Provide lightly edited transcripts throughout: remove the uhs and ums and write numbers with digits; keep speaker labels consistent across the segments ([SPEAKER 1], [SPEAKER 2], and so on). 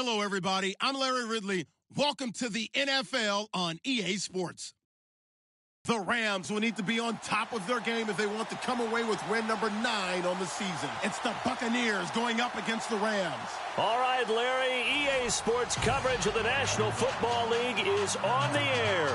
[SPEAKER 1] Hello, everybody. I'm Larry Ridley. Welcome to the NFL on EA Sports. The Rams will need to be on top of their game if they want to come away with win number 9 on the season. It's the Buccaneers going up against the Rams.
[SPEAKER 2] All right, Larry, EA Sports coverage of the National Football League is on the air.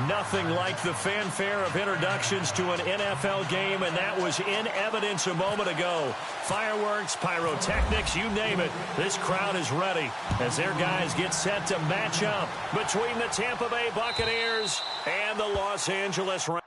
[SPEAKER 2] Nothing like the fanfare of introductions to an NFL game, and that was in evidence a moment ago. Fireworks, pyrotechnics, you name it. This crowd is ready as their guys get set to match up between the Tampa Bay Buccaneers and the Los Angeles Rams.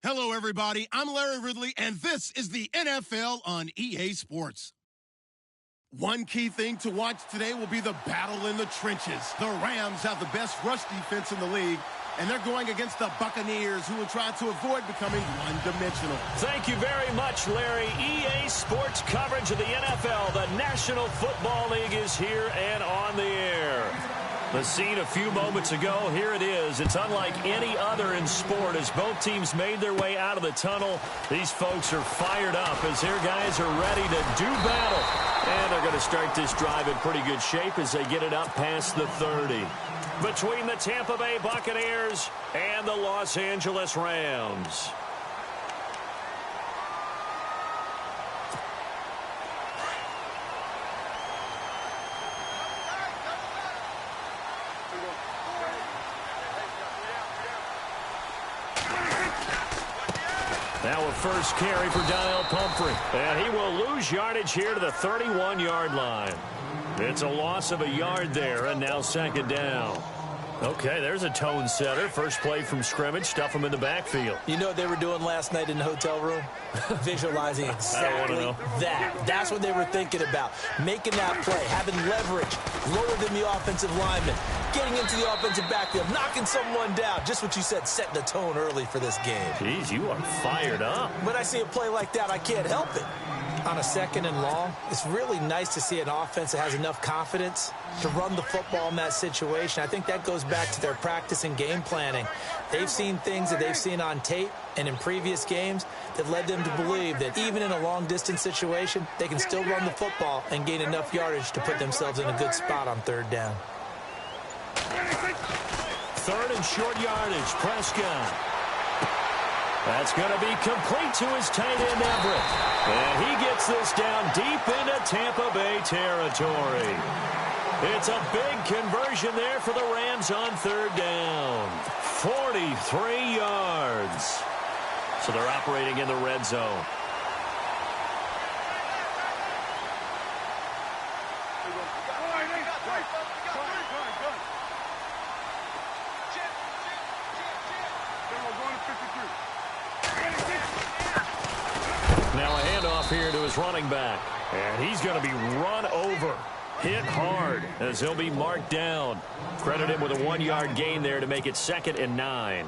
[SPEAKER 1] Hello, everybody. I'm Larry Ridley, and this is the NFL on EA Sports. One key thing to watch today will be the battle in the trenches. The Rams have the best rush defense in the league, and they're going against the Buccaneers, who will try to avoid becoming one-dimensional.
[SPEAKER 2] Thank you very much, Larry. EA Sports coverage of the NFL. The National Football League is here and on the air. The scene a few moments ago, here it is. It's unlike any other in sport as both teams made their way out of the tunnel. These folks are fired up as their guys are ready to do battle. And they're going to start this drive in pretty good shape as they get it up past the 30. Between the Tampa Bay Buccaneers and the Los Angeles Rams. Now a first carry for Donnell Pumphrey. And he will lose yardage here to the 31-yard line. It's a loss of a yard there, and now second down. Okay, there's a tone setter. First play from scrimmage, stuff him in the backfield.
[SPEAKER 3] You know what they were doing last night in the hotel room? Visualizing exactly that. That's what they were thinking about. Making that play, having leverage, lower than the offensive lineman, getting into the offensive backfield, knocking someone down. Just what you said, setting the tone early for this game.
[SPEAKER 2] Jeez, you are fired up.
[SPEAKER 3] When I see a play like that, I can't help it. On a second and long, it's really nice to see an offense that has enough confidence to run the football in that situation. I think that goes back to their practice and game planning. They've seen things that they've seen on tape and in previous games that led them to believe that even in a long-distance situation, they can still run the football and gain enough yardage to put themselves in a good spot on third down.
[SPEAKER 2] Third and short yardage, Prescott. That's going to be complete to his tight end, Everett. And he gets this down deep into Tampa Bay territory. It's a big conversion there for the Rams on third down. 43 yards. So they're operating in the red zone. Now a handoff here to his running back. And he's going to be run over. Hit hard as he'll be marked down. Credit him with a 1-yard gain there to make it 2nd and 9.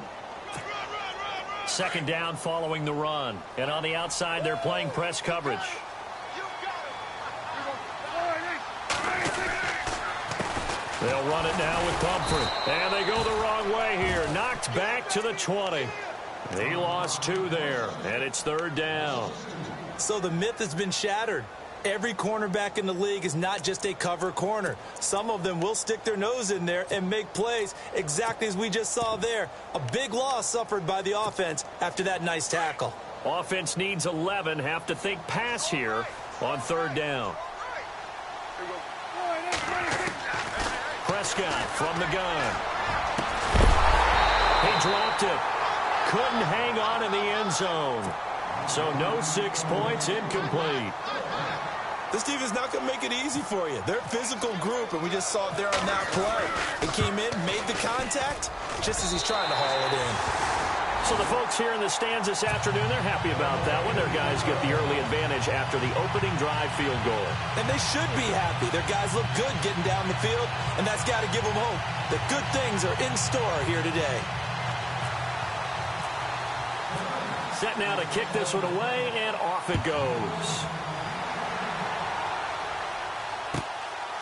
[SPEAKER 2] Second down following the run. And on the outside, they're playing press coverage. They'll run it now with Pumphrey. And they go the wrong way here. Knocked back to the 20. He lost 2 there. And it's third down.
[SPEAKER 3] So the myth has been shattered. Every cornerback in the league is not just a cover corner. Some of them will stick their nose in there and make plays exactly as we just saw there. A big loss suffered by the offense after that nice tackle.
[SPEAKER 2] Offense needs 11. Have to think pass here on third down. Prescott from the gun. He dropped it. Couldn't hang on in the end zone. So no 6 points, incomplete.
[SPEAKER 3] This team is not going to make it easy for you. They're a physical group, and we just saw it there on that play. He came in, made the contact, just as he's trying to haul it in.
[SPEAKER 2] So the folks here in the stands this afternoon, they're happy about that one. Their guys get the early advantage after the opening drive field goal.
[SPEAKER 3] And they should be happy. Their guys look good getting down the field, and that's got to give them hope that good things are in store here today.
[SPEAKER 2] Set now to kick this one away, and off it goes.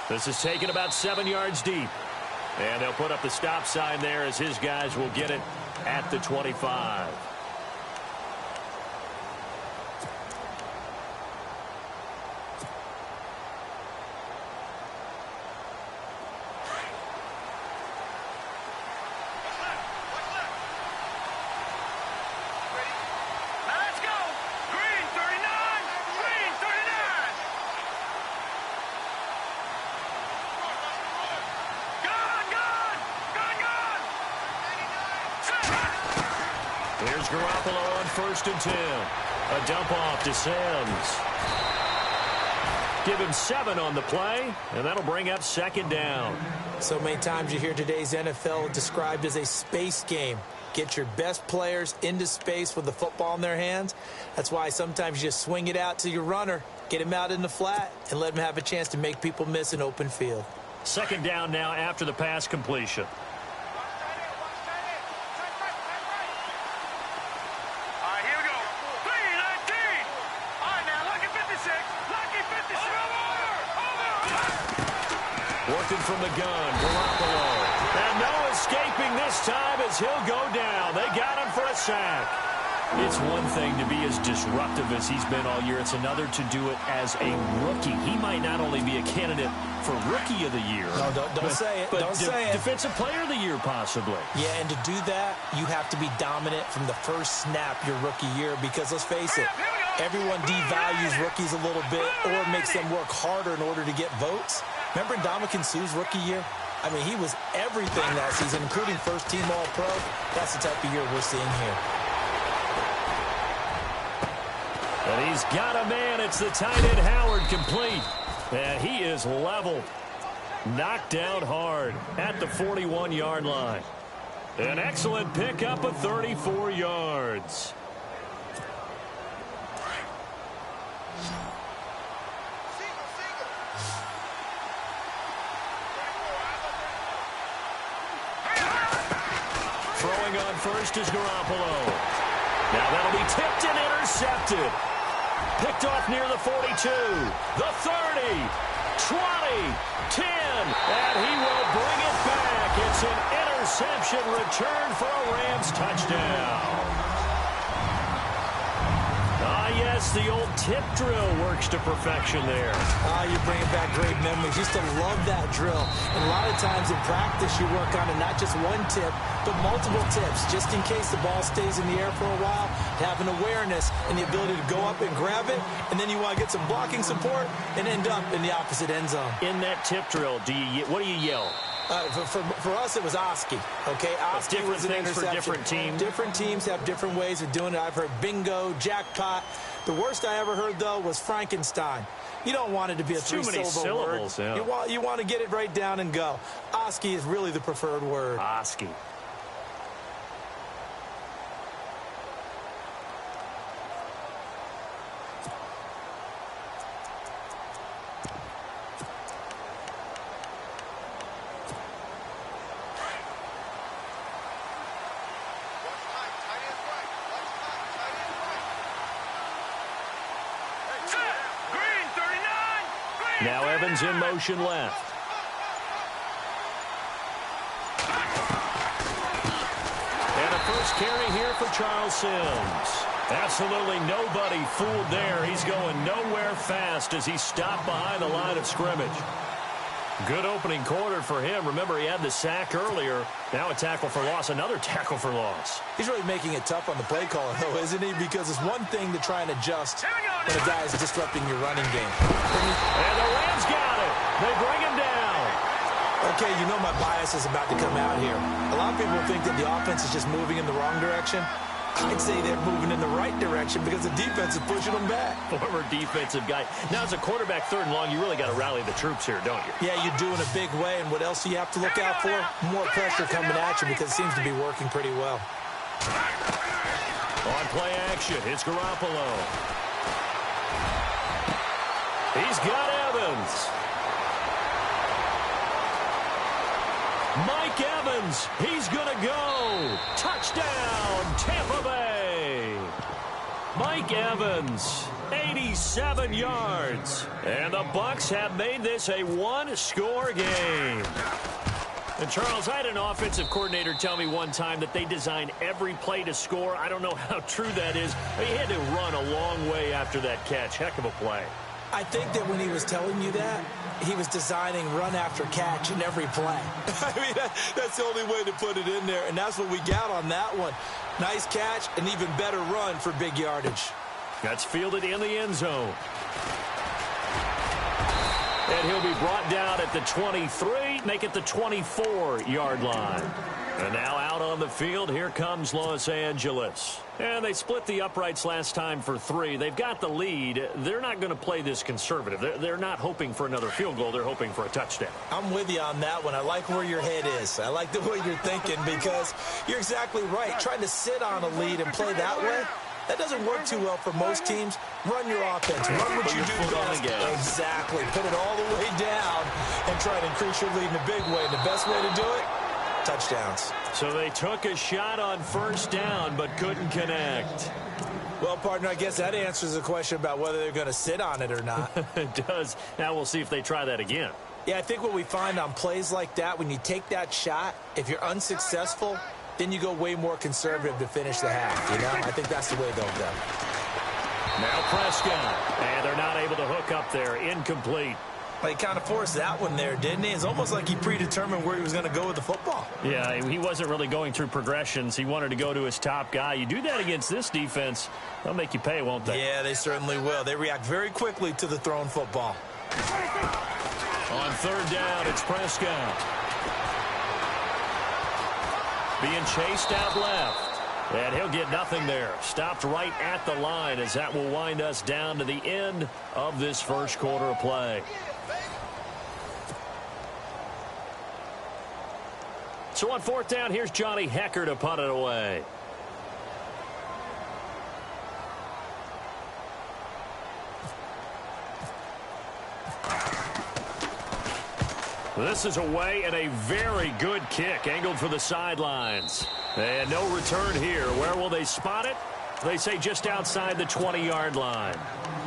[SPEAKER 2] This is taken about 7 yards deep. And they'll put up the stop sign there as his guys will get it at the 25. Here's Garoppolo on 1st and 10. A dump off to Sims. Give him 7 on the play, and that'll bring up second down.
[SPEAKER 3] So many times you hear today's NFL described as a space game. Get your best players into space with the football in their hands. That's why sometimes you just swing it out to your runner, get him out in the flat, and let him have a chance to make people miss an open field.
[SPEAKER 2] Second down now after the pass completion. Working from the gun, Garoppolo. And no escaping this time as he'll go down. They got him for a sack. It's one thing to be as disruptive as he's been all year. It's another to do it as a rookie. He might not only be a candidate for Rookie of the Year.
[SPEAKER 3] No, don't say it. Don't say it.
[SPEAKER 2] Defensive Player of the Year, possibly.
[SPEAKER 3] Yeah, and to do that, you have to be dominant from the first snap your rookie year because, let's face it, everyone devalues rookies a little bit or makes them work harder in order to get votes. Remember Ndamukong Suh's rookie year? I mean, he was everything that season, including first-team All-Pro. That's the type of year we're seeing here.
[SPEAKER 2] And he's got a man. It's the tight end Howard, complete. And he is leveled. Knocked down hard at the 41-yard line. An excellent pickup of 34 yards. Throwing on first is Garoppolo. Now that'll be tipped and intercepted. Picked off near the 42, the 30, 20, 10, and he will bring it back. It's an interception return for a Rams touchdown. Yes, the old tip drill works to perfection there.
[SPEAKER 3] You're bringing back great memories. Used to love that drill. And a lot of times in practice, you work on it, not just one tip, but multiple tips, just in case the ball stays in the air for a while, to have an awareness and the ability to go up and grab it, and then you want to get some blocking support and end up in the opposite end zone.
[SPEAKER 2] In that tip drill, what do you yell?
[SPEAKER 3] For us, it was Oski. Okay, Oski was an interception.
[SPEAKER 2] For different teams.
[SPEAKER 3] Different teams have different ways of doing it. I've heard bingo, jackpot. The worst I ever heard, though, was Frankenstein. You don't want it to be a three-syllable word.
[SPEAKER 2] Yeah.
[SPEAKER 3] You want to get it right down and go. Oski is really the preferred word.
[SPEAKER 2] Oski. Now Evans in motion left. And a first carry here for Charles Sims. Absolutely nobody fooled there. He's going nowhere fast as he stopped behind the line of scrimmage. Good opening quarter for him. Remember, he had the sack earlier. Now a tackle for loss, another tackle for loss.
[SPEAKER 3] He's really making it tough on the play caller, though, isn't he? Because it's one thing to try and adjust when a guy is disrupting your running game.
[SPEAKER 2] And the Rams got it. They bring him down.
[SPEAKER 3] Okay, you know my bias is about to come out here. A lot of people think that the offense is just moving in the wrong direction. I'd say they're moving in the right direction because the defense is pushing them back.
[SPEAKER 2] Former defensive guy. Now, as a quarterback, third and long, you really got to rally the troops here, don't you?
[SPEAKER 3] Yeah, you do in a big way. And what else do you have to look out for? More pressure coming at you because it seems to be working pretty well.
[SPEAKER 2] On play action, it's Garoppolo. He's got Evans. Mike Evans, he's going to go. Touchdown, Tampa Bay. Mike Evans, 87 yards. And the Bucs have made this a one-score game. And, Charles, I had an offensive coordinator tell me one time that they design every play to score. I don't know how true that is. He had to run a long way after that catch. Heck of a play.
[SPEAKER 3] I think that when he was telling you that, he was designing run after catch in every play. I mean, that's the only way to put it in there, and that's what we got on that one. Nice catch, an even better run for big yardage.
[SPEAKER 2] That's fielded in the end zone. And he'll be brought down at the 23, make it the 24-yard line. And now out on the field, here comes Los Angeles. And they split the uprights last time for 3. They've got the lead. They're not going to play this conservative. They're not hoping for another field goal. They're hoping for a touchdown.
[SPEAKER 3] I'm with you on that one. I like where your head is. I like the way you're thinking because you're exactly right. Trying to sit on a lead and play that way, that doesn't work too well for most teams. Run your offense. Run what you do best. Exactly. Put it all the way down and try to increase your lead in a big way. And the best way to do it, touchdowns.
[SPEAKER 2] So they took a shot on first down but couldn't connect.
[SPEAKER 3] Well, partner, I guess that answers the question about whether they're going to sit on it or not.
[SPEAKER 2] It does. Now we'll see if they try that again.
[SPEAKER 3] Yeah, I think what we find on plays like that, when you take that shot, if you're unsuccessful, then you go way more conservative to finish the half, you know? I think that's the way they'll go.
[SPEAKER 2] Now Prescott, and they're not able to hook up there. Incomplete.
[SPEAKER 3] Well, he kind of forced that one there, didn't he? It's almost like he predetermined where he was going to go with the football.
[SPEAKER 2] Yeah, he wasn't really going through progressions. He wanted to go to his top guy. You do that against this defense, they'll make you pay, won't they?
[SPEAKER 3] Yeah, they certainly will. They react very quickly to the thrown football.
[SPEAKER 2] On third down, it's Prescott. Being chased out left. And he'll get nothing there. Stopped right at the line as that will wind us down to the end of this first quarter of play. So on fourth down, here's Johnny Hecker to punt it away. This is away and a very good kick angled for the sidelines. And no return here. Where will they spot it? They say just outside the 20-yard line.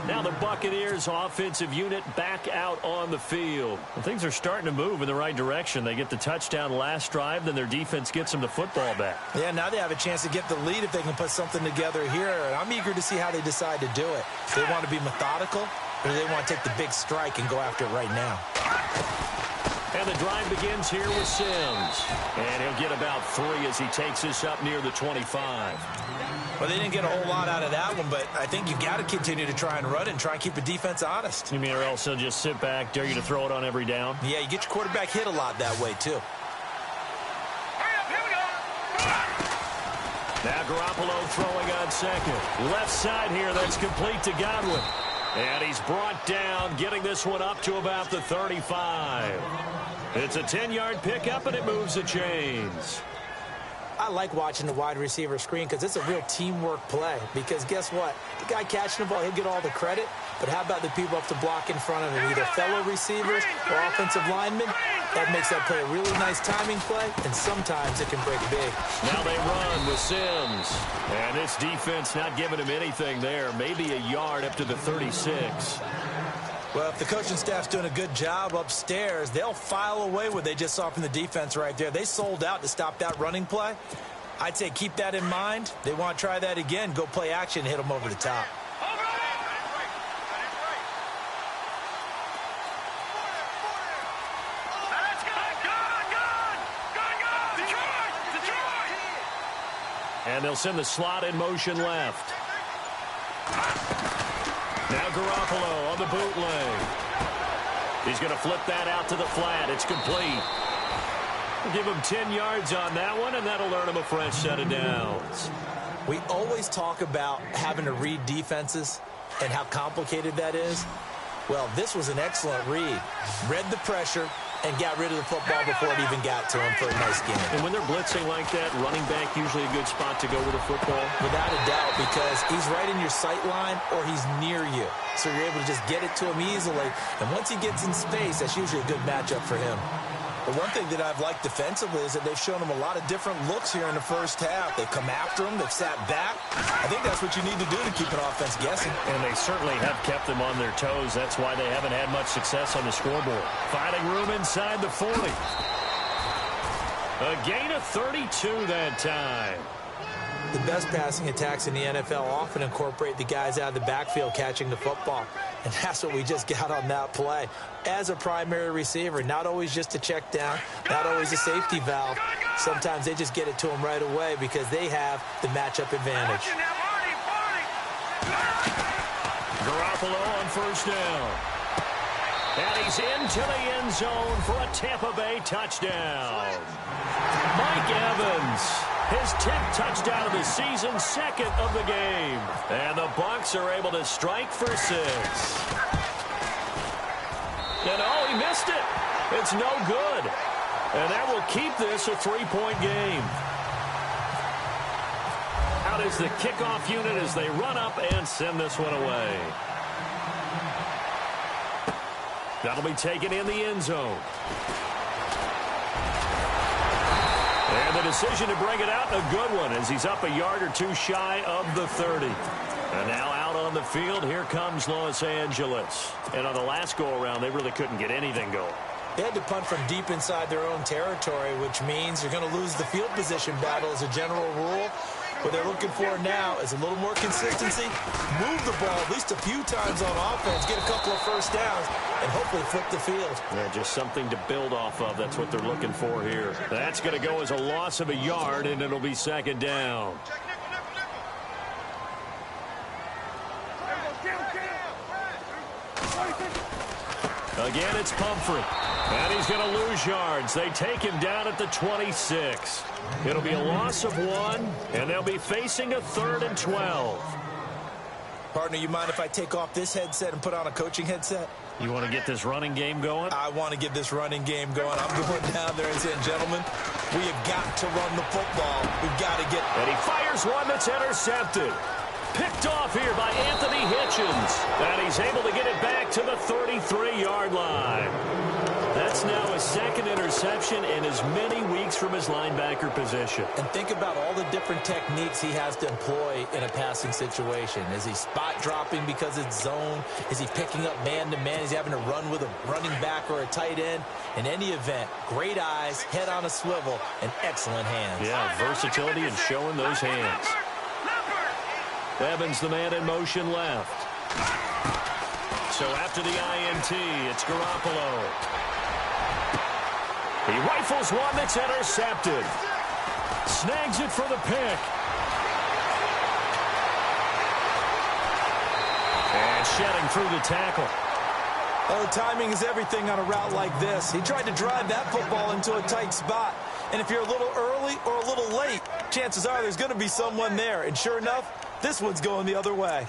[SPEAKER 2] Now the Buccaneers offensive unit back out on the field. Well, things are starting to move in the right direction. They get the touchdown last drive, then their defense gets them the football back.
[SPEAKER 3] Yeah, now they have a chance to get the lead if they can put something together here. And I'm eager to see how they decide to do it. Do they want to be methodical, or do they want to take the big strike and go after it right now?
[SPEAKER 2] And the drive begins here with Sims. And he'll get about 3 as he takes this up near the 25.
[SPEAKER 3] Well, they didn't get a whole lot out of that one, but I think you've got to continue to try and run it and try and keep the defense honest.
[SPEAKER 2] You mean or else he'll just sit back, dare you to throw it on every down?
[SPEAKER 3] Yeah, you get your quarterback hit a lot that way, too.
[SPEAKER 2] Now Garoppolo throwing on second. Left side here, that's complete to Godwin. And he's brought down, getting this one up to about the 35. It's a 10-yard pickup, and it moves the chains.
[SPEAKER 3] I like watching the wide receiver screen because it's a real teamwork play. Because guess what? The guy catching the ball, he'll get all the credit. But how about the people up to block in front of him, either fellow receivers or offensive linemen? That makes that play a really nice timing play, and sometimes it can break big.
[SPEAKER 2] Now they run with Sims. And this defense not giving him anything there. Maybe a yard up to the 36.
[SPEAKER 3] Well, if the coaching staff's doing a good job upstairs, they'll file away what they just saw from the defense right there. They sold out to stop that running play. I'd say keep that in mind. They want to try that again. Go play action and hit them over the top.
[SPEAKER 2] And they'll send the slot in motion left. Now Garoppolo on the bootleg. He's going to flip that out to the flat. It's complete. We'll give him 10 yards on that one, and that'll earn him a fresh set of downs.
[SPEAKER 3] We always talk about having to read defenses and how complicated that is. Well, this was an excellent read. Read the pressure and got rid of the football before it even got to him for a nice game.
[SPEAKER 2] And when they're blitzing like that, running back usually a good spot to go with a football?
[SPEAKER 3] Without a doubt, because he's right in your sight line or he's near you. So you're able to just get it to him easily. And once he gets in space, that's usually a good matchup for him. But one thing that I've liked defensively is that they've shown him a lot of different looks here in the first half. They've come after him. They've sat back. I think that's what you need to do to keep an offense guessing.
[SPEAKER 2] And they certainly have kept them on their toes. That's why they haven't had much success on the scoreboard. Finding room inside the 40. A gain of 32 that time.
[SPEAKER 3] The best passing attacks in the NFL often incorporate the guys out of the backfield catching the football. And that's what we just got on that play. As a primary receiver, not always just a check down, not always a safety valve. Sometimes they just get it to them right away because they have the matchup advantage.
[SPEAKER 2] Garoppolo on first down. And he's into the end zone for a Tampa Bay touchdown. Mike Evans, his 10th touchdown of the season, second of the game. And the Bucs are able to strike for 6. And oh, he missed it. It's no good. And that will keep this a 3-point game. Out is the kickoff unit as they run up and send this one away. That'll be taken in the end zone. And the decision to bring it out, a good one, as he's up a yard or two shy of the 30. And now out on the field, here comes Los Angeles. And on the last go-around, they really couldn't get anything going.
[SPEAKER 3] They had to punt from deep inside their own territory, which means you're going to lose the field position battle as a general rule. What they're looking for now is a little more consistency, move the ball at least a few times on offense, get a couple of first downs, and hopefully flip the field.
[SPEAKER 2] Yeah, just something to build off of. That's what they're looking for here. That's going to go as a loss of a yard, and it'll be second down. Again, it's Pumphrey. And he's going to lose yards. They take him down at the 26. It'll be a loss of 1, and they'll be facing a 3rd and 12.
[SPEAKER 3] Partner, you mind if I take off this headset and put on a coaching headset?
[SPEAKER 2] You want to get this running game going?
[SPEAKER 3] I want to get this running game going. I'm going down there and saying, gentlemen, we have got to run the football. We've got to get...
[SPEAKER 2] And he fires one that's intercepted. Picked off here by Anthony Hitchens. And he's able to get it back to the 33-yard line. That's now his 2nd interception in as many weeks from his linebacker position.
[SPEAKER 3] And think about all the different techniques he has to employ in a passing situation. Is he spot dropping because it's zone? Is he picking up man-to-man? Is he having to run with a running back or a tight end? In any event, great eyes, head on a swivel, and excellent hands.
[SPEAKER 2] Yeah, versatility and showing those hands. Evans, the man in motion left. So after the INT, it's Garoppolo. He rifles one that's intercepted. Snags it for the pick. And shedding through the tackle.
[SPEAKER 3] Oh, timing is everything on a route like this. He tried to drive that football into a tight spot. And if you're a little early or a little late, chances are there's going to be someone there. And sure enough, this one's going the other way.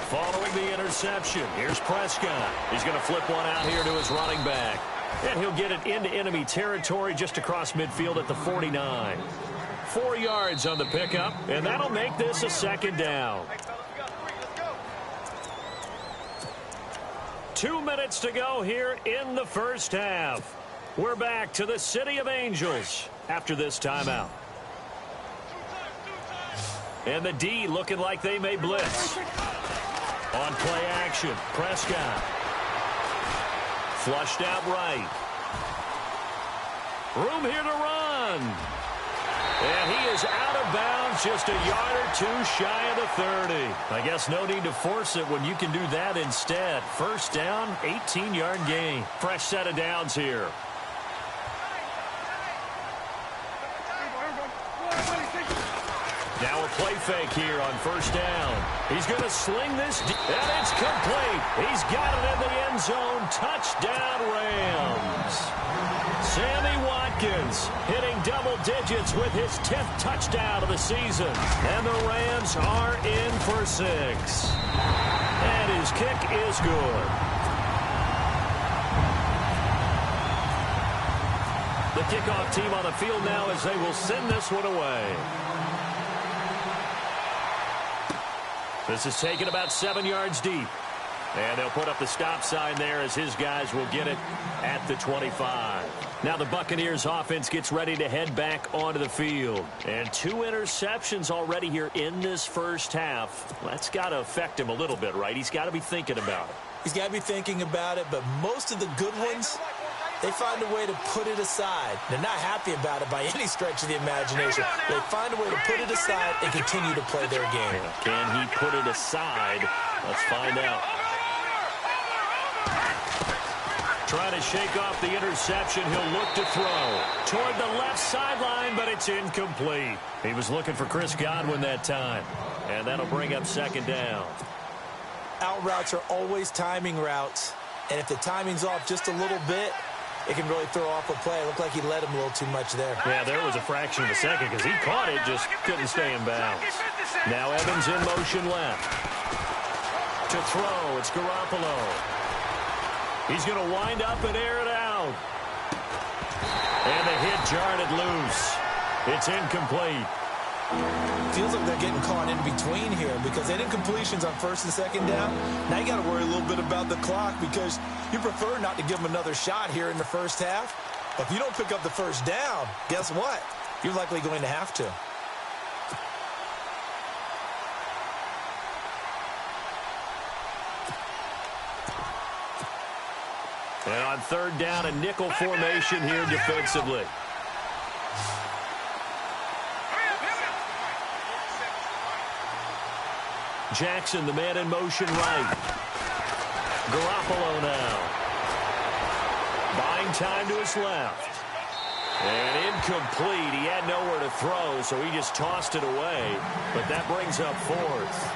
[SPEAKER 2] Following the interception, here's Prescott. He's going to flip one out here to his running back. And he'll get it into enemy territory just across midfield at the 49. 4 yards on the pickup, and that'll make this a 2nd down. 2 minutes to go here in the first half. We're back to the City of Angels after this timeout. And the D looking like they may blitz. On play action, Prescott. Flushed out right. Room here to run. And he is out of bounds, just a yard or 2 shy of the 30. I guess no need to force it when you can do that instead. First down, 18-yard gain. Fresh set of downs here. Now a play fake here on first down. He's going to sling this, and it's complete. He's got it in the end zone. Touchdown, Rams. Sammy Watkins hitting double digits with his 10th touchdown of the season. And the Rams are in for 6. And his kick is good. The kickoff team on the field now as they will send this one away. This is taken about 7 yards deep. And they'll put up the stop sign there as his guys will get it at the 25. Now the Buccaneers offense gets ready to head back onto the field. And 2 interceptions already here in this first half. That's got to affect him a little bit, right? He's got to be thinking about it.
[SPEAKER 3] He's got to be thinking about it, but most of the good ones, they find a way to put it aside. They're not happy about it by any stretch of the imagination. They find a way to put it aside and continue to play their game.
[SPEAKER 2] Can he put it aside? Let's find out. Trying to shake off the interception. He'll look to throw toward the left sideline, but it's incomplete. He was looking for Chris Godwin that time. And that'll bring up 2nd down.
[SPEAKER 3] Out routes are always timing routes. And if the timing's off just a little bit, it can really throw off a play. It looked like he led him a little too much there.
[SPEAKER 2] Yeah, there was a fraction of a second because he caught it, just couldn't stay in bounds. Now Evans in motion left. To throw, it's Garoppolo. He's going to wind up and air it out. And the hit jarred it loose. It's incomplete.
[SPEAKER 3] Feels like they're getting caught in between here because they did completions on 1st and 2nd down. Now you got to worry a little bit about the clock because you prefer not to give them another shot here in the first half. But if you don't pick up the first down, guess what? You're likely going to have to.
[SPEAKER 2] And on 3rd down, a nickel formation here defensively. Jackson, the man in motion right. Garoppolo now. Throwing time to his left. And incomplete. He had nowhere to throw, so he just tossed it away. But that brings up fourth.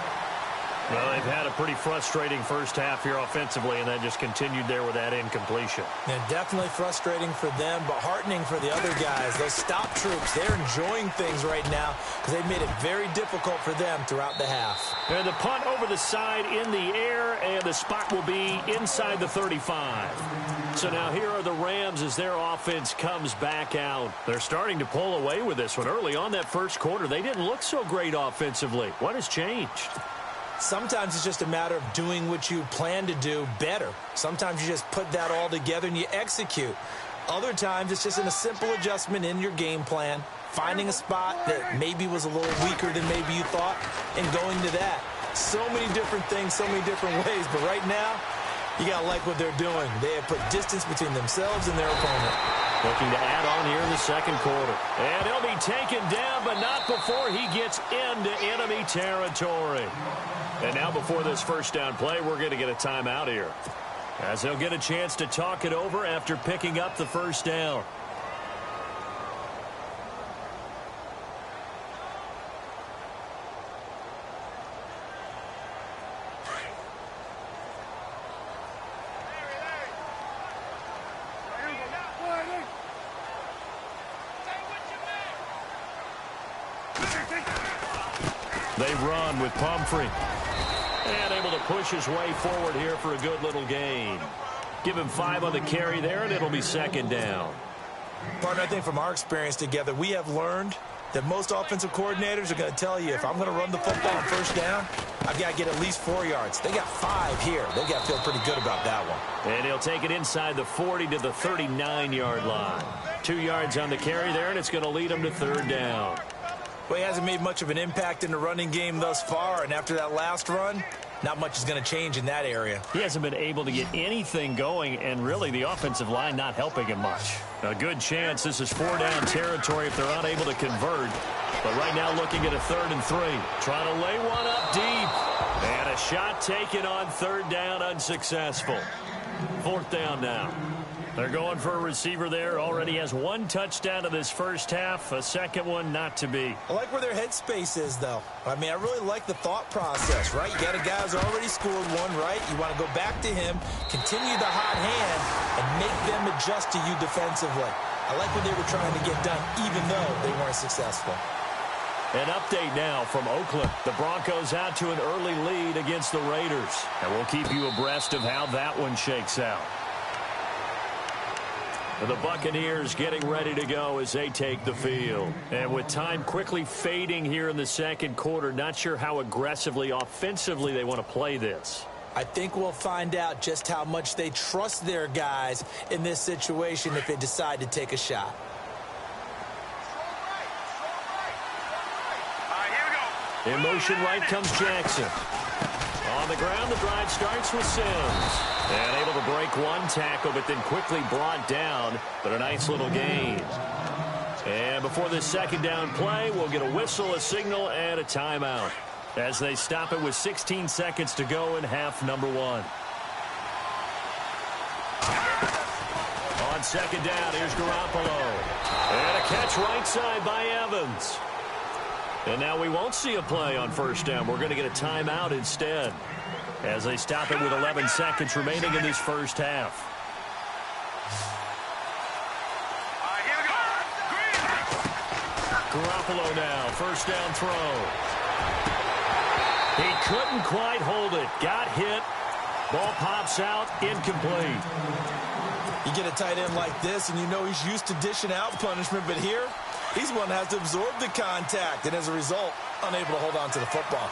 [SPEAKER 2] Well, they've had a pretty frustrating first half here offensively, and then just continued there with that incompletion.
[SPEAKER 3] Yeah, definitely frustrating for them, but heartening for the other guys. Those stop troops, they're enjoying things right now because they've made it very difficult for them throughout the half.
[SPEAKER 2] And the punt over the side in the air, and the spot will be inside the 35. So now here are the Rams as their offense comes back out. They're starting to pull away with this one. Early on that first quarter, they didn't look so great offensively. What has changed?
[SPEAKER 3] Sometimes it's just a matter of doing what you plan to do better. Sometimes you just put that all together and you execute. Other times it's just in a simple adjustment in your game plan, finding a spot that maybe was a little weaker than maybe you thought, and going to that. So many different things, so many different ways, but right now, you got to like what they're doing. They have put distance between themselves and their opponent.
[SPEAKER 2] Looking to add on here in the second quarter. And he'll be taken down, but not before he gets into enemy territory. And now before this first down play, we're going to get a timeout here, as they'll get a chance to talk it over after picking up the first down. They run with Pumphrey. And able to push his way forward here for a good little gain. Give him 5 on the carry there, and it'll be second down.
[SPEAKER 3] Partner, I think from our experience together, we have learned that most offensive coordinators are going to tell you, if I'm going to run the football on first down, I've got to get at least 4 yards. They got 5 here. They got to feel pretty good about that one.
[SPEAKER 2] And he'll take it inside the 40 to the 39-yard line. 2 yards on the carry there, and it's going to lead him to third down.
[SPEAKER 3] Well, he hasn't made much of an impact in the running game thus far, and after that last run, not much is going to change in that area.
[SPEAKER 2] He hasn't been able to get anything going, and really the offensive line not helping him much. A good chance this is 4-down territory if they're unable to convert. But right now looking at a 3rd and 3. Trying to lay one up deep. And a shot taken on third down, unsuccessful. 4th down now. They're going for a receiver there. Already has 1 touchdown in this first half. A second one not to be.
[SPEAKER 3] I like where their headspace is, though. I mean, I really like the thought process, right? You got a guy who's already scored one, right? You want to go back to him, continue the hot hand, and make them adjust to you defensively. I like what they were trying to get done, even though they weren't successful.
[SPEAKER 2] An update now from Oakland. The Broncos out to an early lead against the Raiders. And we'll keep you abreast of how that one shakes out. The Buccaneers getting ready to go as they take the field. And with time quickly fading here in the second quarter, not sure how aggressively, offensively they want to play this.
[SPEAKER 3] I think we'll find out just how much they trust their guys in this situation if they decide to take a shot.
[SPEAKER 2] In motion right comes Jackson. On the ground, the drive starts with Sims. And able to break 1 tackle, but then quickly brought down. But a nice little gain. And before this second down play, we'll get a whistle, a signal, and a timeout, as they stop it with 16 seconds to go in half number 1. On second down, here's Garoppolo. And a catch right side by Evans. And now we won't see a play on first down. We're going to get a timeout instead, as they stop it with 11 seconds remaining in this first half. Garoppolo now, first down throw. He couldn't quite hold it. Got hit. Ball pops out, incomplete.
[SPEAKER 3] You get a tight end like this, and you know he's used to dishing out punishment, but here, he's one that has to absorb the contact, and as a result, unable to hold on to the football.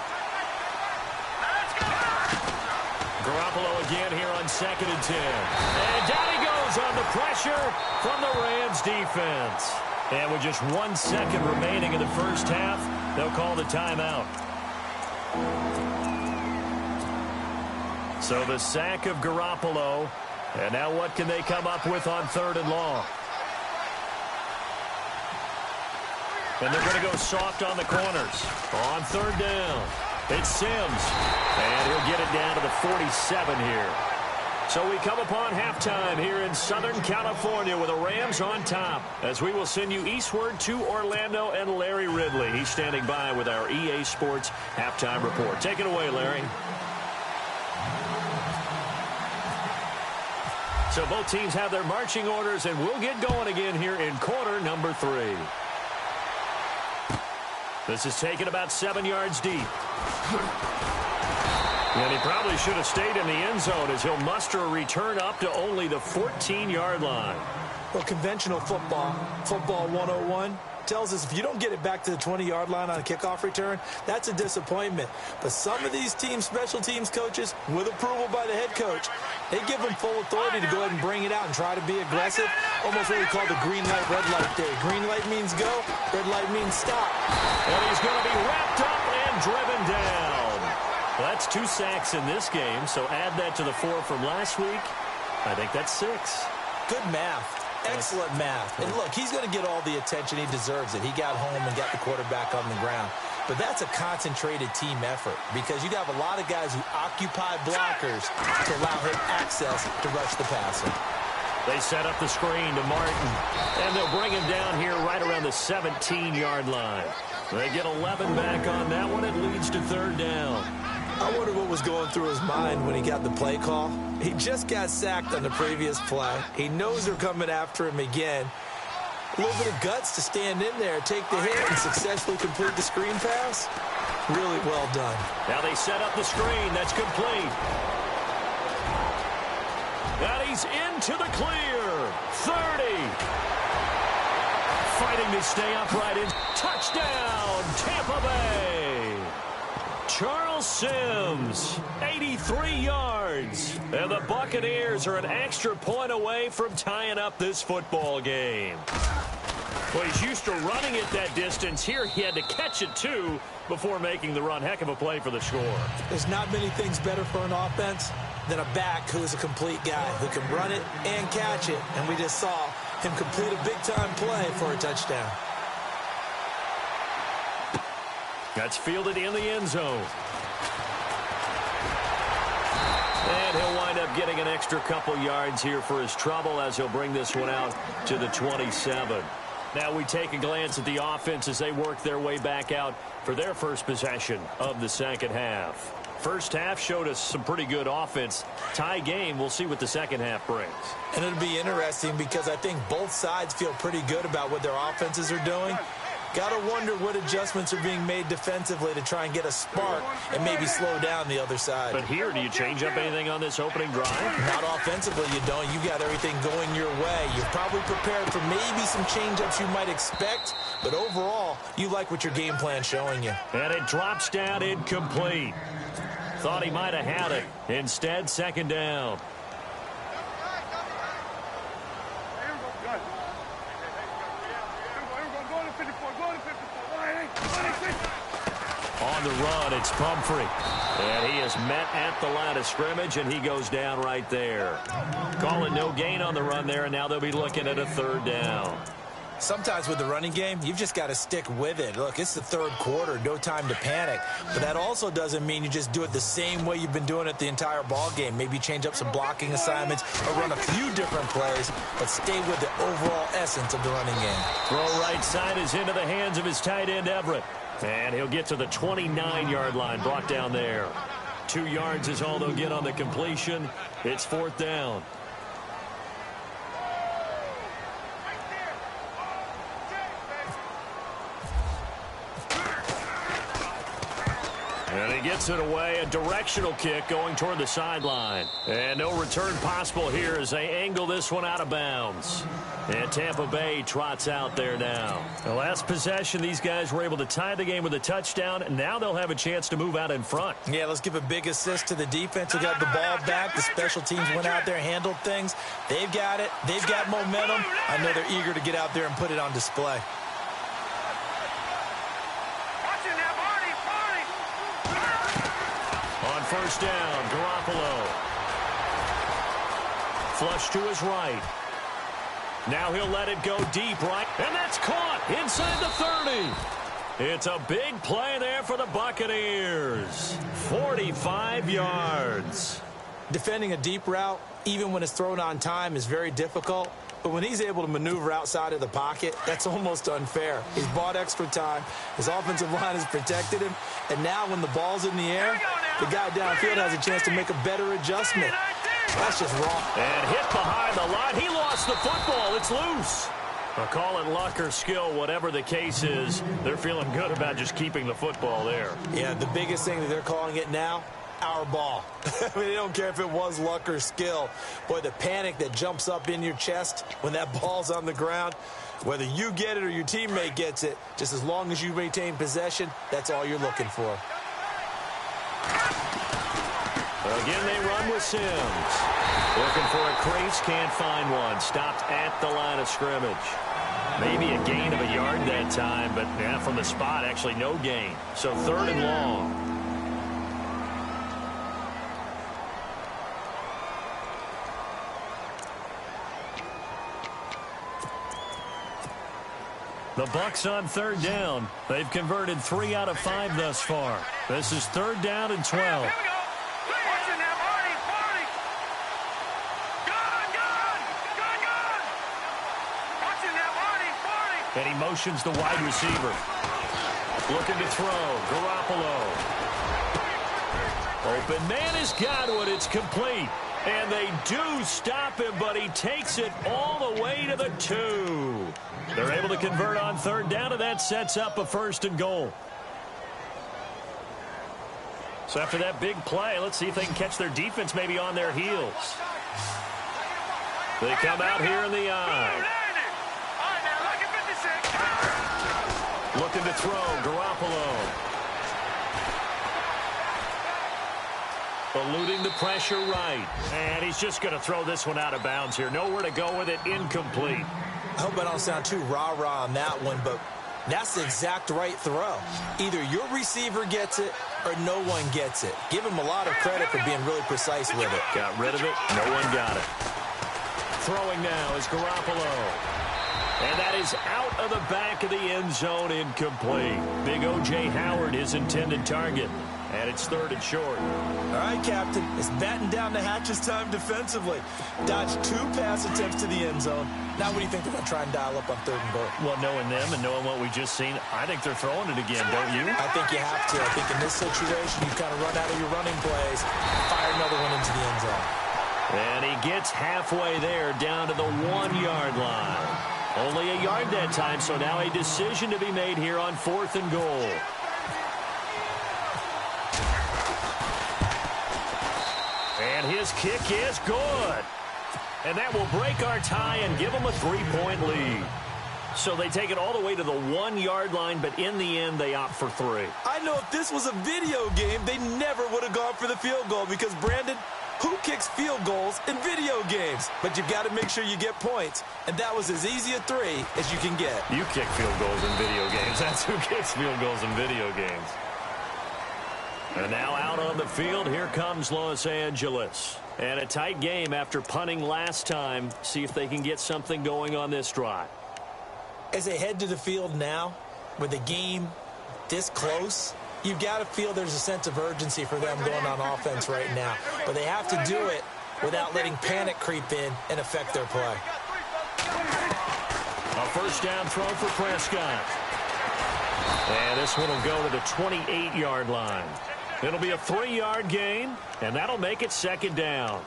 [SPEAKER 2] Garoppolo again here on 2nd and 10. And down he goes on the pressure from the Rams defense. And with just 1 second remaining in the first half, they'll call the timeout. So the sack of Garoppolo. And now what can they come up with on 3rd and long? And they're going to go soft on the corners. On 3rd down, it's Sims. And he'll get it down to the 47 here. So we come upon halftime here in Southern California with the Rams on top, as we will send you eastward to Orlando and Larry Ridley. He's standing by with our EA Sports halftime report. Take it away, Larry. So both teams have their marching orders, and we'll get going again here in quarter number 3. This is taken about 7 yards deep. And he probably should have stayed in the end zone, as he'll muster a return up to only the 14-yard line.
[SPEAKER 3] Well, conventional football 101, tells us if you don't get it back to the 20-yard line on a kickoff return, that's a disappointment. But some of these teams, special teams coaches, with approval by the head coach, they give them full authority to go ahead and bring it out and try to be aggressive. Almost what we call the green light, red light day. Green light means go, red light means stop.
[SPEAKER 2] And he's going to be wrapped up and driven down. Well, that's 2 sacks in this game, so add that to the 4 from last week. I think that's 6.
[SPEAKER 3] Good math. Excellent math. And look, he's going to get all the attention. He deserves it. He got home and got the quarterback on the ground. But that's a concentrated team effort, because you have a lot of guys who occupy blockers to allow him access to rush the passer.
[SPEAKER 2] They set up the screen to Martin, and they'll bring him down here right around the 17-yard line. They get 11 back on that one. It leads to 3rd down.
[SPEAKER 3] I wonder what was going through his mind when he got the play call. He just got sacked on the previous play. He knows they're coming after him again. A little bit of guts to stand in there, take the hit, and successfully complete the screen pass. Really well done.
[SPEAKER 2] Now they set up the screen. That's complete. And he's into the clear. 30. Fighting to stay upright. In touchdown, Tampa Bay. Charles Sims, 83 yards. And the Buccaneers are an extra point away from tying up this football game. Well, he's used to running it that distance. Here he had to catch it, too, before making the run. Heck of a play for the score.
[SPEAKER 3] There's not many things better for an offense than a back who is a complete guy, who can run it and catch it. And we just saw him complete a big-time play for a touchdown.
[SPEAKER 2] That's fielded in the end zone. And he'll wind up getting an extra couple yards here for his trouble, as he'll bring this one out to the 27. Now we take a glance at the offense as they work their way back out for their first possession of the second half. First half showed us some pretty good offense. Tie game, we'll see what the second half brings.
[SPEAKER 3] And it'll be interesting, because I think both sides feel pretty good about what their offenses are doing. Got to wonder what adjustments are being made defensively to try and get a spark and maybe slow down the other side.
[SPEAKER 2] But here, do you change up anything on this opening drive?
[SPEAKER 3] Not offensively, you don't. You got everything going your way. You're probably prepared for maybe some change-ups you might expect, but overall, you like what your game plan's showing you.
[SPEAKER 2] And it drops down incomplete. Thought he might have had it. Instead, 2nd down. On the run, it's Pumphrey. And he is met at the line of scrimmage, and he goes down right there. Call it no gain on the run there, and now they'll be looking at a 3rd down.
[SPEAKER 3] Sometimes with the running game, you've just got to stick with it. Look, it's the 3rd quarter, no time to panic. But that also doesn't mean you just do it the same way you've been doing it the entire ball game. Maybe change up some blocking assignments or run a few different plays, but stay with the overall essence of the running game.
[SPEAKER 2] Throw right side is into the hands of his tight end, Everett. And he'll get to the 29-yard line, brought down there. 2 yards is all they'll get on the completion. It's 4th down. And he gets it away, a directional kick going toward the sideline. And no return possible here as they angle this one out of bounds. And Tampa Bay trots out there now. The last possession, these guys were able to tie the game with a touchdown. Now they'll have a chance to move out in front.
[SPEAKER 3] Yeah, let's give a big assist to the defense who got the ball back. The special teams went out there, handled things. They've got it. They've got momentum. I know they're eager to get out there and put it on display.
[SPEAKER 2] On 1st down, Garoppolo. Flush to his right. Now he'll let it go deep right. And that's caught inside the 30. It's a big play there for the Buccaneers. 45 yards.
[SPEAKER 3] Defending a deep route, even when it's thrown on time, is very difficult. But when he's able to maneuver outside of the pocket, that's almost unfair. He's bought extra time. His offensive line has protected him. And now when the ball's in the air, the guy downfield has a chance to make a better adjustment. That's just wrong.
[SPEAKER 2] And hit behind the line. He lost the football. It's loose. Well, call it luck or skill, whatever the case is. They're feeling good about just keeping the football there.
[SPEAKER 3] Yeah, the biggest thing that they're calling it now, our ball. I mean, they don't care if it was luck or skill. Boy, the panic that jumps up in your chest when that ball's on the ground, whether you get it or your teammate gets it, just as long as you maintain possession, that's all you're looking for.
[SPEAKER 2] Again, they run with Sims. Looking for a crease, can't find one. Stopped at the line of scrimmage. Maybe a gain of a yard that time, but yeah, from the spot, actually no gain. So 3rd and long. The Bucs on 3rd down. They've converted 3 out of 5 thus far. This is 3rd down and 12. And he motions the wide receiver. Looking to throw. Garoppolo. Open man has got one. It's complete. And they do stop him, but he takes it all the way to the 2. They're able to convert on 3rd down, and that sets up a 1st and goal. So after that big play, let's see if they can catch their defense maybe on their heels. They come out here in the eye. Looking to throw. Garoppolo. Eluding the pressure right. And he's just going to throw this one out of bounds here. Nowhere to go with it. Incomplete.
[SPEAKER 3] I hope I don't sound too rah-rah on that one, but that's the exact right throw. Either your receiver gets it or no one gets it. Give him a lot of credit for being really precise with it.
[SPEAKER 2] Got rid of it. No one got it. Throwing now is Garoppolo. And that is out of the back of the end zone, incomplete. Big O.J. Howard, his intended target. And it's 3rd and short.
[SPEAKER 3] All right, Captain. It's batten down the hatches time defensively. Dodged 2 pass attempts to the end zone. Now what do you think they're going to try and dial up on 3rd and goal?
[SPEAKER 2] Well, knowing them and knowing what we just seen, I think they're throwing it again, don't you?
[SPEAKER 3] I think you have to. I think in this situation, you kind of run out of your running plays, fire another one into the end zone.
[SPEAKER 2] And he gets halfway there, down to the 1-yard line. Only a yard that time, so now a decision to be made here on 4th and goal. And his kick is good. And that will break our tie and give them a 3-point lead. So they take it all the way to the 1-yard line, but in the end, they opt for 3.
[SPEAKER 3] I know if this was a video game, they never would have gone for the field goal because, Brandon, who kicks field goals in video games? But you've got to make sure you get points. And that was as easy a 3 as you can get.
[SPEAKER 2] You kick field goals in video games. That's who kicks field goals in video games. And now out on the field, here comes Los Angeles. And a tight game after punting last time. See if they can get something going on this drive.
[SPEAKER 3] As they head to the field now, with the game this close, you've got to feel there's a sense of urgency for them going on offense right now. But they have to do it without letting panic creep in and affect their play.
[SPEAKER 2] A 1st down throw for Prescott. And this one will go to the 28-yard line. It'll be a 3-yard gain, and that'll make it 2nd down.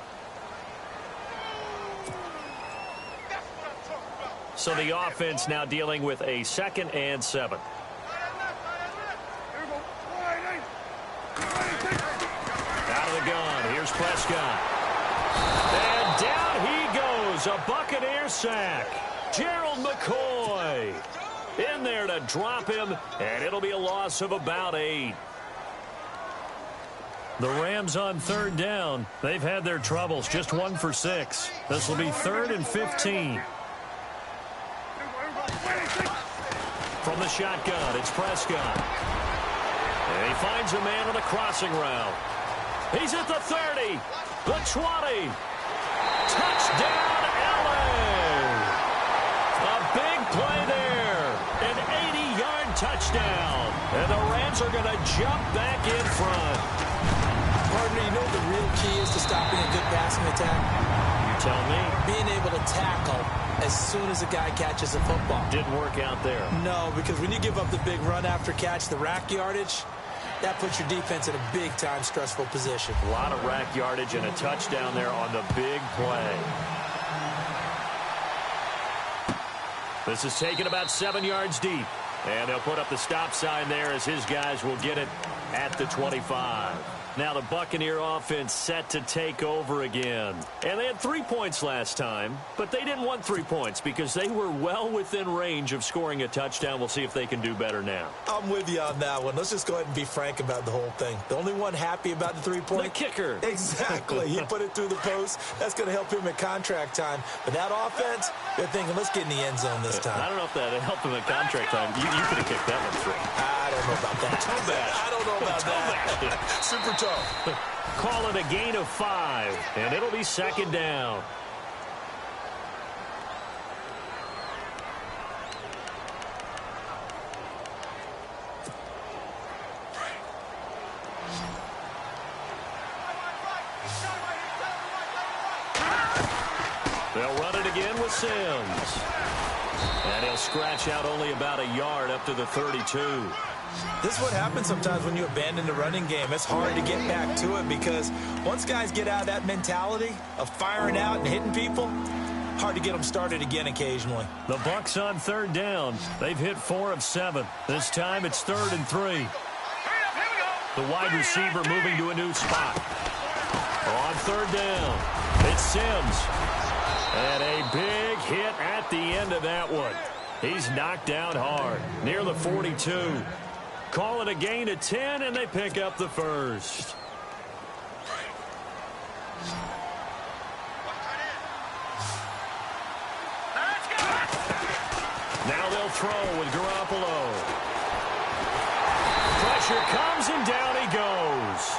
[SPEAKER 2] So the offense now dealing with a 2nd and 7. Out of the gun, here's Prescott. And down he goes, a Buccaneer sack. Gerald McCoy in there to drop him, and it'll be a loss of about 8. The Rams on 3rd down. They've had their troubles, just 1 for 6. This will be 3rd and 15. From the shotgun, it's Prescott. And he finds a man on a crossing route. He's at the 30, the 20. Touchdown, LA! A big play there. An 80-yard touchdown. And the Rams are going to jump back in front.
[SPEAKER 3] Partner, you know the real real key is to stopping a good passing attack?
[SPEAKER 2] You tell me.
[SPEAKER 3] Being able to tackle as soon as a guy catches a football.
[SPEAKER 2] Didn't work out there.
[SPEAKER 3] No, because when you give up the big run after catch, the rack yardage, that puts your defense in a big-time stressful position.
[SPEAKER 2] A lot of rack yardage and a touchdown there on the big play. This is taken about 7 yards deep. And they'll put up the stop sign there as his guys will get it at the 25. Now the Buccaneer offense set to take over again. And they had 3 points last time, but they didn't want 3 points because they were well within range of scoring a touchdown. We'll see if they can do better now.
[SPEAKER 3] I'm with you on that one. Let's just go ahead and be frank about the whole thing. The only one happy about the 3-point?
[SPEAKER 2] The kicker.
[SPEAKER 3] Exactly. He put it through the post. That's going to help him at contract time. But that offense, they're thinking, let's get in the end zone this time.
[SPEAKER 2] I don't know if that helped him at contract time. You could have kicked that one through.
[SPEAKER 3] I don't know about that. I don't know about that. Super tough.
[SPEAKER 2] Call it a gain of 5, and it'll be second down. They'll run it again with Sims. And he'll scratch out only about a yard up to the 32.
[SPEAKER 3] This is what happens sometimes when you abandon the running game. It's hard to get back to it because once guys get out of that mentality of firing out and hitting people, hard to get them started again occasionally.
[SPEAKER 2] The Bucs on third down. They've hit 4 of 7. This time it's 3rd and 3. The wide receiver moving to a new spot. On third down, it's Sims. And a big hit at the end of that one. He's knocked down hard near the 42. Call it a gain of 10, and they pick up the first. Now they'll throw with Garoppolo. Pressure comes, and down he goes.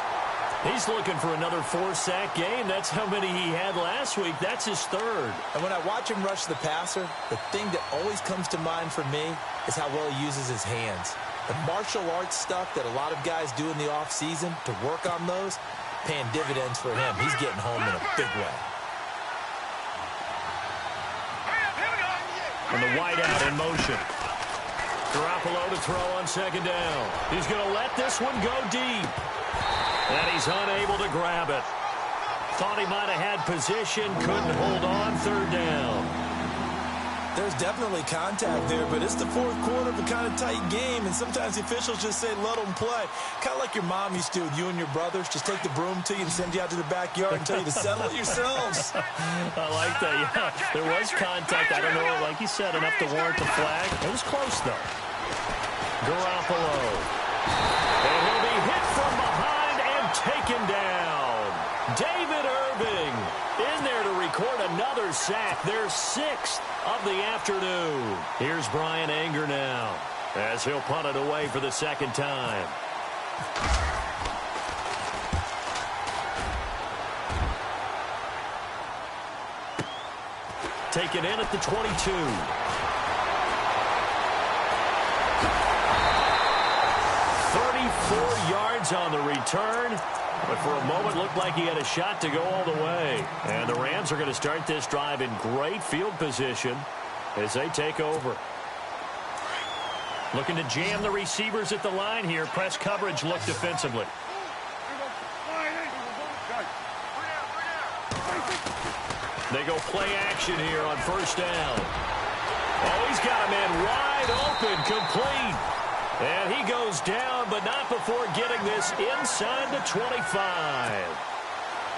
[SPEAKER 2] He's looking for another 4-sack game. That's how many he had last week. That's his 3rd.
[SPEAKER 3] And when I watch him rush the passer, the thing that always comes to mind for me is how well he uses his hands. The martial arts stuff that a lot of guys do in the offseason to work on those, paying dividends for him. He's getting home in a big way.
[SPEAKER 2] And the wideout in motion. Garoppolo to throw on second down. He's going to let this one go deep. And he's unable to grab it. Thought he might have had position, couldn't hold on, third down.
[SPEAKER 3] There's definitely contact there, but it's the fourth quarter of a kind of tight game, and sometimes the officials just say, let them play. Kind of like your mom used to with you and your brothers. Just take the broom to you and send you out to the backyard and tell you to settle it yourselves.
[SPEAKER 2] I like that, yeah. There was contact. I don't know, like you said, enough to warrant the flag. It was close, though. Garoppolo. And he'll be hit from behind and taken down. David Irving in there to record another sack. Their 6th of the afternoon. Here's Brian Anger now as he'll punt it away for the second time. Taken in at the 22. 34 yards on the return. But for a moment, looked like he had a shot to go all the way. And the Rams are going to start this drive in great field position as they take over. Looking to jam the receivers at the line here. Press coverage look defensively. They go play action here on first down. Oh, he's got a man wide open, complete. And he goes down, but not before getting this inside the 25.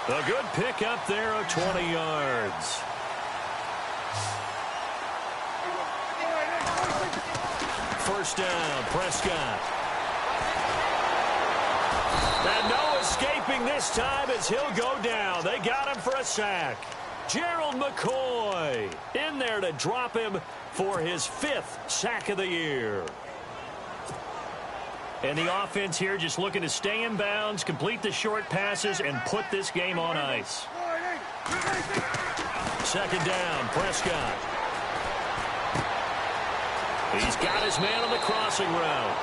[SPEAKER 2] A good pickup there of 20 yards. First down, Prescott. And no escaping this time as he'll go down. They got him for a sack. Gerald McCoy in there to drop him for his 5th sack of the year. And the offense here just looking to stay in bounds, complete the short passes, and put this game on ice. Second down, Prescott. He's got his man on the crossing route.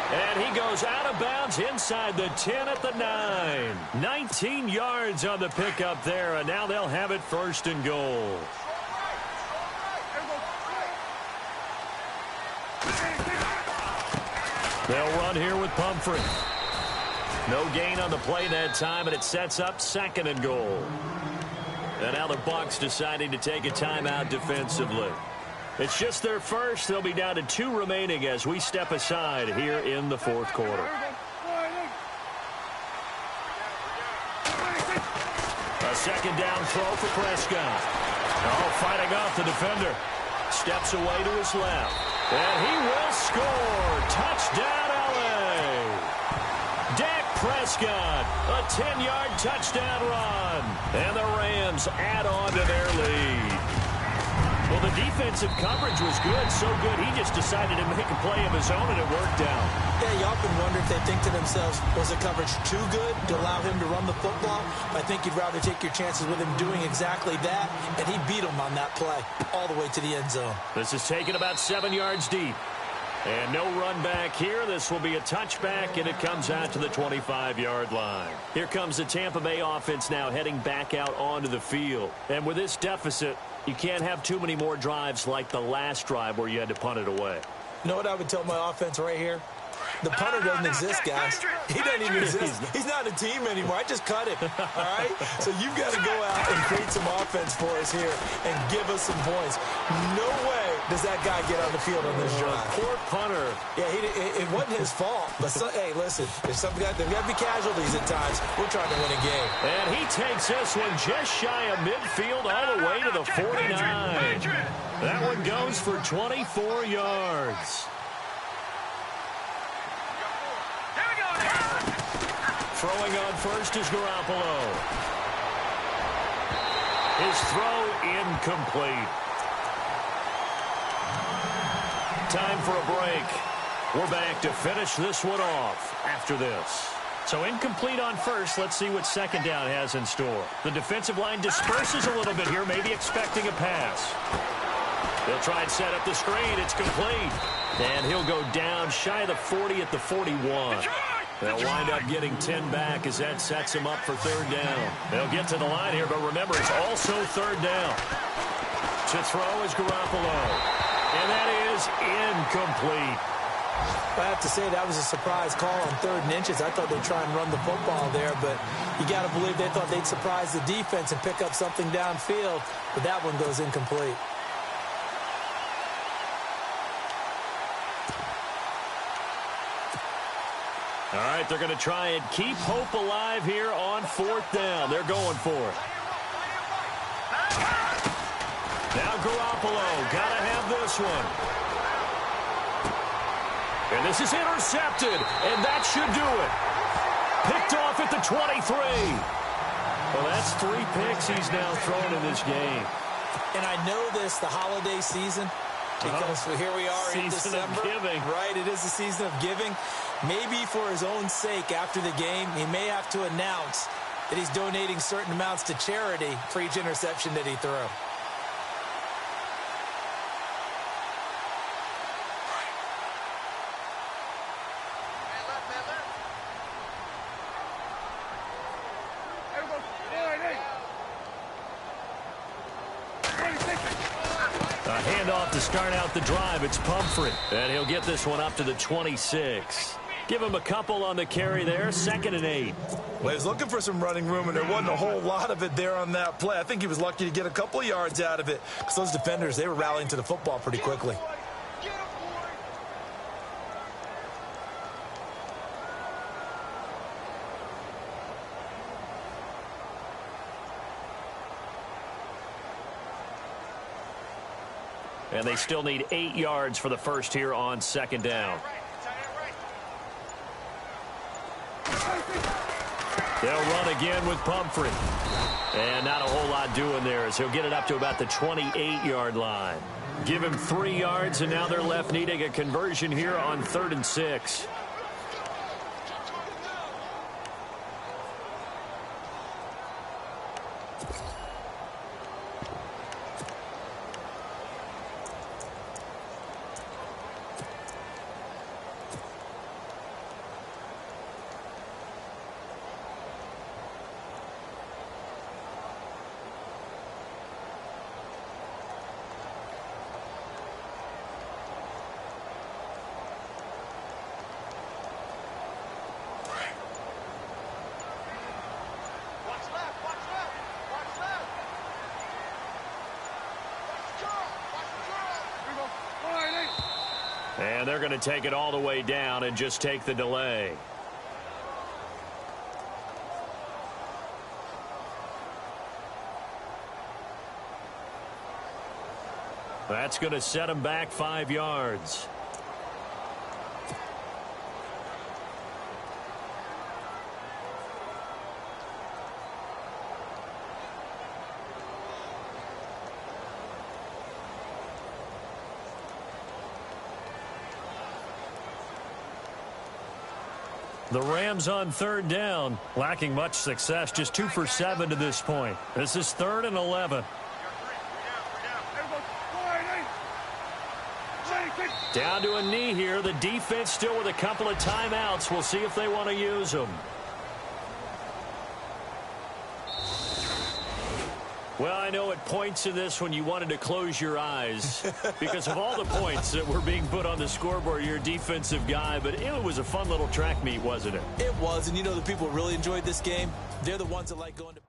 [SPEAKER 2] And he goes out of bounds inside the 10 at the 9. 19 yards on the pickup there, and now they'll have it 1st and goal. They'll run here with Pumphrey. No gain on the play that time, and it sets up 2nd and goal. And now the Bucs deciding to take a timeout defensively. It's just their first. They'll be down to 2 remaining as we step aside here in the 4th quarter. A 2nd down throw for Prescott. Oh, fighting off the defender. Steps away to his left. And he will score. Touchdown, L.A. Dak Prescott, a 10-yard touchdown run. And the Rams add on to their lead. Well, the defensive coverage was good, so good he just decided to make a play of his own, and it worked out.
[SPEAKER 3] Yeah, you often wonder if they think to themselves, was the coverage too good to allow him to run the football? I think you'd rather take your chances with him doing exactly that, and he beat him on that play all the way to the end zone.
[SPEAKER 2] This is taken about 7 yards deep. And no run back here. This will be a touchback, and it comes out to the 25-yard line. Here comes the Tampa Bay offense now heading back out onto the field. And with this deficit, you can't have too many more drives like the last drive where you had to punt it away.
[SPEAKER 3] You know what I would tell my offense right here? The punter doesn't exist, guys. He doesn't even exist. He's not a team anymore. I just cut him, all right? So you've got to go out and create some offense for us here and give us some points. No way does that guy get on the field on this drive.
[SPEAKER 2] Poor punter.
[SPEAKER 3] Yeah, it wasn't his fault. But, hey, listen, there's got to be casualties at times. We're trying to win a game.
[SPEAKER 2] And he takes this one just shy of midfield all the way to the 49. That one goes for 24 yards. Throwing on first is Garoppolo. His throw incomplete. Time for a break. We're back to finish this one off after this. So incomplete on first. Let's see what 2nd down has in store. The defensive line disperses a little bit here, maybe expecting a pass. They'll try and set up the screen. It's complete. And he'll go down shy of the 40 at the 41. They'll wind up getting 10 back as that sets them up for 3rd down. They'll get to the line here, but remember, it's also 3rd down. To throw is Garoppolo. And that is incomplete.
[SPEAKER 3] I have to say that was a surprise call on 3rd and inches. I thought they'd try and run the football there, but you got to believe they thought they'd surprise the defense and pick up something downfield, but that one goes incomplete.
[SPEAKER 2] All right, they're going to try and keep hope alive here on 4th down. They're going for it. Now Garoppolo, got to have this one. And this is intercepted, and that should do it. Picked off at the 23. Well, that's 3 picks he's now thrown in this game.
[SPEAKER 3] And I know this, the holiday season, because here we are in December.
[SPEAKER 2] Season of giving.
[SPEAKER 3] Right, it is the season of giving. Maybe for his own sake after the game, he may have to announce that he's donating certain amounts to charity for each interception that he threw.
[SPEAKER 2] A handoff to start out the drive. It's Pumphrey. And he'll get this one up to the 26. Give him a couple on the carry there. 2nd and 8.
[SPEAKER 3] Well, he was looking for some running room, and there wasn't a whole lot of it there on that play. I think he was lucky to get a couple of yards out of it because those defenders, they were rallying to the football pretty quickly.
[SPEAKER 2] And they still need 8 yards for the first here on 2nd down. They'll run again with Pumphrey. And not a whole lot doing there as he'll get it up to about the 28-yard line. Give him 3 yards, and now they're left needing a conversion here on 3rd and 6. And they're going to take it all the way down and just take the delay. That's going to set him back 5 yards. The Rams on 3rd down, lacking much success, just 2 for 7 to this point. This is 3rd and 11. Down to a knee here. The defense still with a couple of timeouts. We'll see if they want to use them. Well, I know at points in this when you wanted to close your eyes because of all the points that were being put on the scoreboard. You're a defensive guy, but it was a fun little track meet, wasn't it?
[SPEAKER 3] It was, and you know the people who really enjoyed this game? They're the ones that like going to